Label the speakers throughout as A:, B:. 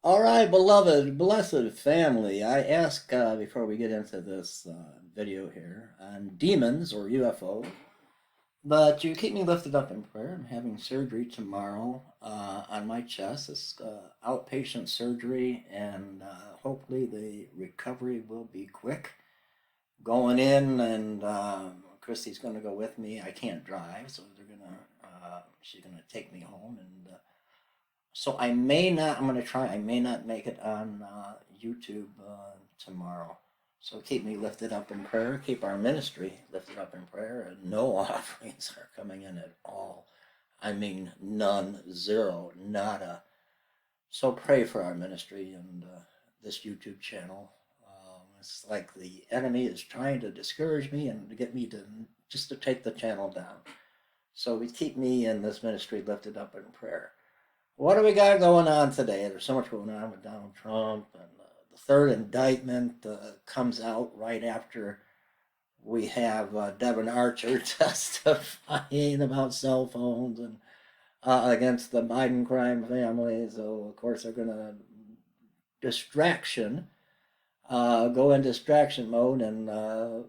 A: All right, beloved, blessed family. I ask before we get into this video here on demons or UFO, but you keep me lifted up in prayer. I'm having surgery tomorrow on my chest. It's outpatient surgery, and hopefully the recovery will be quick. Going in, and Christy's going to go with me. I can't drive, so she's gonna take me home, and so I may not. I'm going to try. I may not make it on YouTube tomorrow. So keep me lifted up in prayer. Keep our ministry lifted up in prayer. And no offerings are coming in at all. I mean, none, zero, nada. So pray for our ministry and this YouTube channel. It's like the enemy is trying to discourage me and to get me to just to take the channel down. So keep me and this ministry lifted up in prayer. What do we got going on today? There's so much going on with Donald Trump, and the third indictment comes out right after we have Devin Archer testifying about cell phones and against the Biden crime family. So, of course, they're going to go in distraction mode and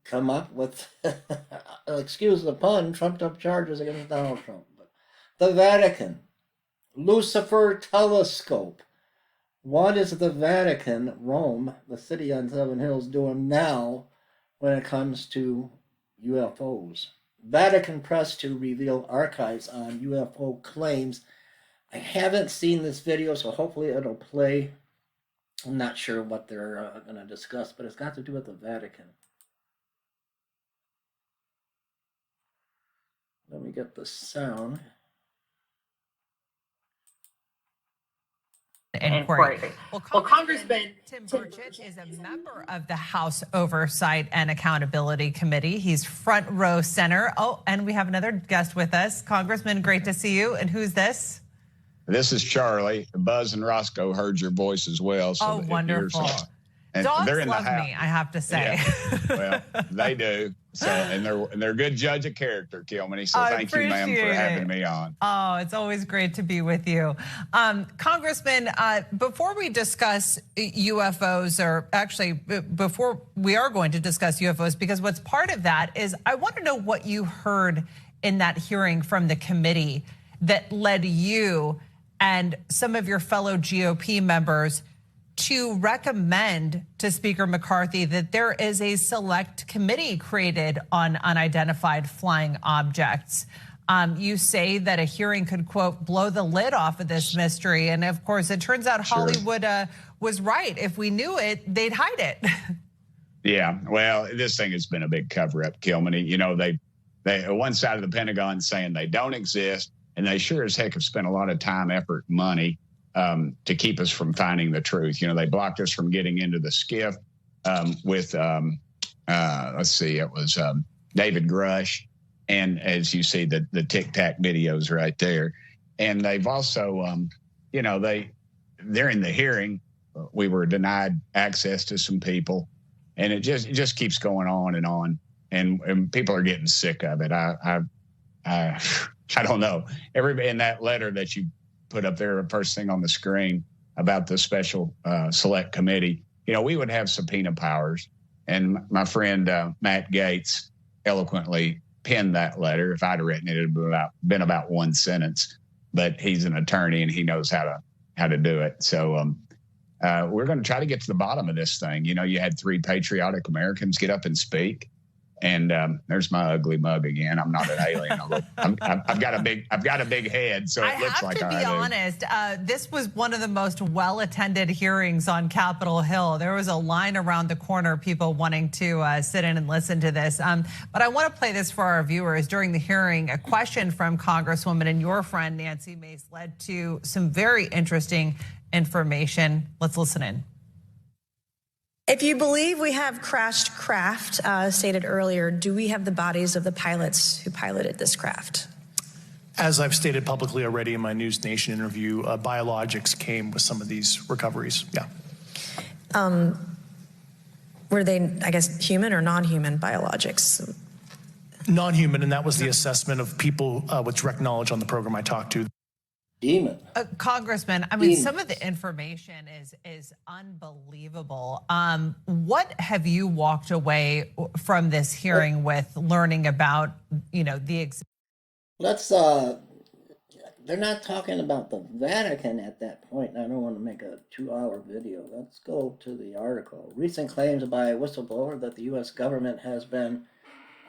A: come up with, excuse the pun, trumped up charges against Donald Trump. But the Vatican. Lucifer telescope. What is the Vatican, Rome, the city on Seven Hills, doing now when it comes to UFOs? Vatican press to reveal archives on UFO claims. I haven't seen this video, so hopefully it'll play. I'm not sure what they're going to discuss, but it's got to do with the Vatican. Let me get the sound.
B: Inquiry. Well, Congressman Tim Burchett is a member of the House Oversight and Accountability Committee. He's front row center. Oh, and we have another guest with us. Congressman, great to see you. And who's this?
C: This is Charlie. Buzz and Roscoe heard your voice as well.
B: So wonderful. And
C: dogs
B: they're in love me, I have to say.
C: Yeah, well, they do. So, and they're a good judge of character, Kilmany. So thank you, ma'am, for having me on.
B: Oh, it's always great to be with you. Congressman, before we discuss UFOs, or actually before we are going to discuss UFOs, because what's part of that is I want to know what you heard in that hearing from the committee that led you and some of your fellow GOP members to recommend to Speaker McCarthy that there is a select committee created on unidentified flying objects. You say that a hearing could, quote, blow the lid off of this mystery. And of course, it turns out Hollywood was right. If we knew it, they'd hide it.
C: Yeah, well, this thing has been a big cover up, Kilmany. You know, they one side of the Pentagon saying they don't exist, and they sure as heck have spent a lot of time, effort, money to keep us from finding the truth. You know, they blocked us from getting into the skiff with, let's see, it was David Grush. And as you see, the Tic Tac videos right there. And they've also, you know, during the hearing, we were denied access to some people. And it just keeps going on and on. And people are getting sick of it. I don't know. Everybody in that letter that you put up there first thing on the screen about the special select committee, you know, we would have subpoena powers. And my friend Matt Gaetz eloquently penned that letter. If I'd have written it, it would have been about one sentence. But he's an attorney and he knows how to do it. So we're going to try to get to the bottom of this thing. You know, you had 3 patriotic Americans get up and speak. And there's my ugly mug again. I'm not an alien. I've got a big head, so it looks like I do.
B: I have to be honest. This was one of the most well-attended hearings on Capitol Hill. There was a line around the corner, people wanting to sit in and listen to this. But I want to play this for our viewers. During the hearing, a question from Congresswoman and your friend Nancy Mace led to some very interesting information. Let's listen in.
D: If you believe we have crashed craft, stated earlier, do we have the bodies of the pilots who piloted this craft?
E: As I've stated publicly already in my News Nation interview, biologics came with some of these recoveries, yeah.
D: Were they, I guess, human or non-human biologics?
E: Non-human, and that was the assessment of people with direct knowledge on the program I talked to.
A: demon.
B: Congressman, I mean, some of
A: Demons.
B: the information is unbelievable. What have you walked away from this hearing with, learning about, the
A: Let's they're not talking about the Vatican at that point. I don't want to make a 2-hour video. Let's go to the article. Recent claims by a whistleblower that the U.S. government has been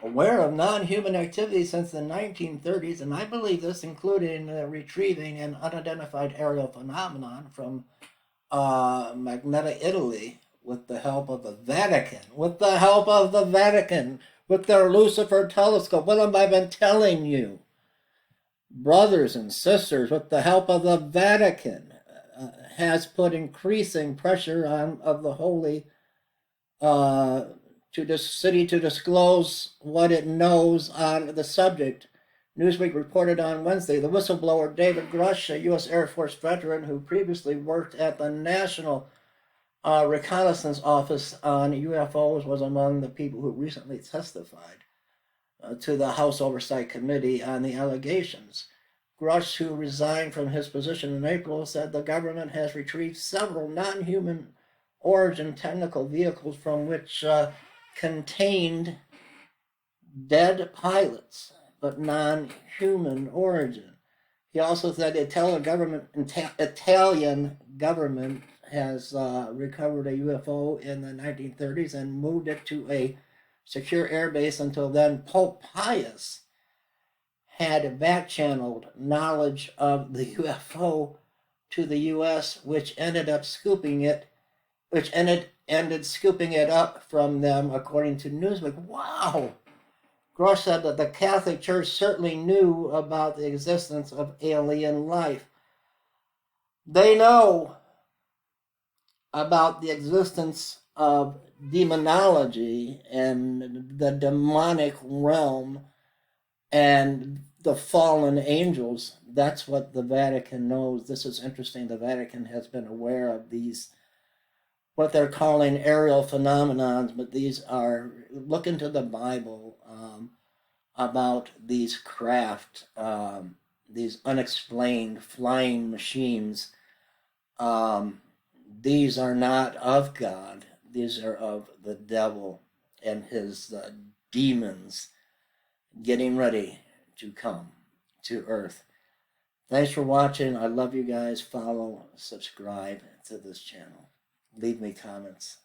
A: aware of non-human activity since the 1930s, and I believe this including retrieving an unidentified aerial phenomenon from Magnetic Italy with the help of the Vatican. With the help of the Vatican, with their Lucifer telescope. What have I been telling you? Brothers and sisters, with the help of the Vatican, has put increasing pressure on of the Holy to the city to disclose what it knows on the subject. Newsweek reported on Wednesday the whistleblower David Grush, a U.S. Air Force veteran who previously worked at the National Reconnaissance Office on UFOs, was among the people who recently testified to the House Oversight Committee on the allegations. Grush, who resigned from his position in April, said the government has retrieved several non-human origin technical vehicles from which contained dead pilots, but non-human origin. He also said the Italian government has recovered a UFO in the 1930s and moved it to a secure airbase until then. Pope Pius had back-channeled knowledge of the UFO to the U.S., which ended scooping it up from them, according to Newsweek. Wow! Grosh said that the Catholic Church certainly knew about the existence of alien life. They know about the existence of demonology and the demonic realm and the fallen angels. That's what the Vatican knows. This is interesting. The Vatican has been aware of these, what they're calling aerial phenomenons, but these are, look into the Bible about these craft, these unexplained flying machines. These are not of God. These are of the devil and his demons getting ready to come to earth. Thanks for watching. I love you guys. Follow, subscribe to this channel. Leave me comments.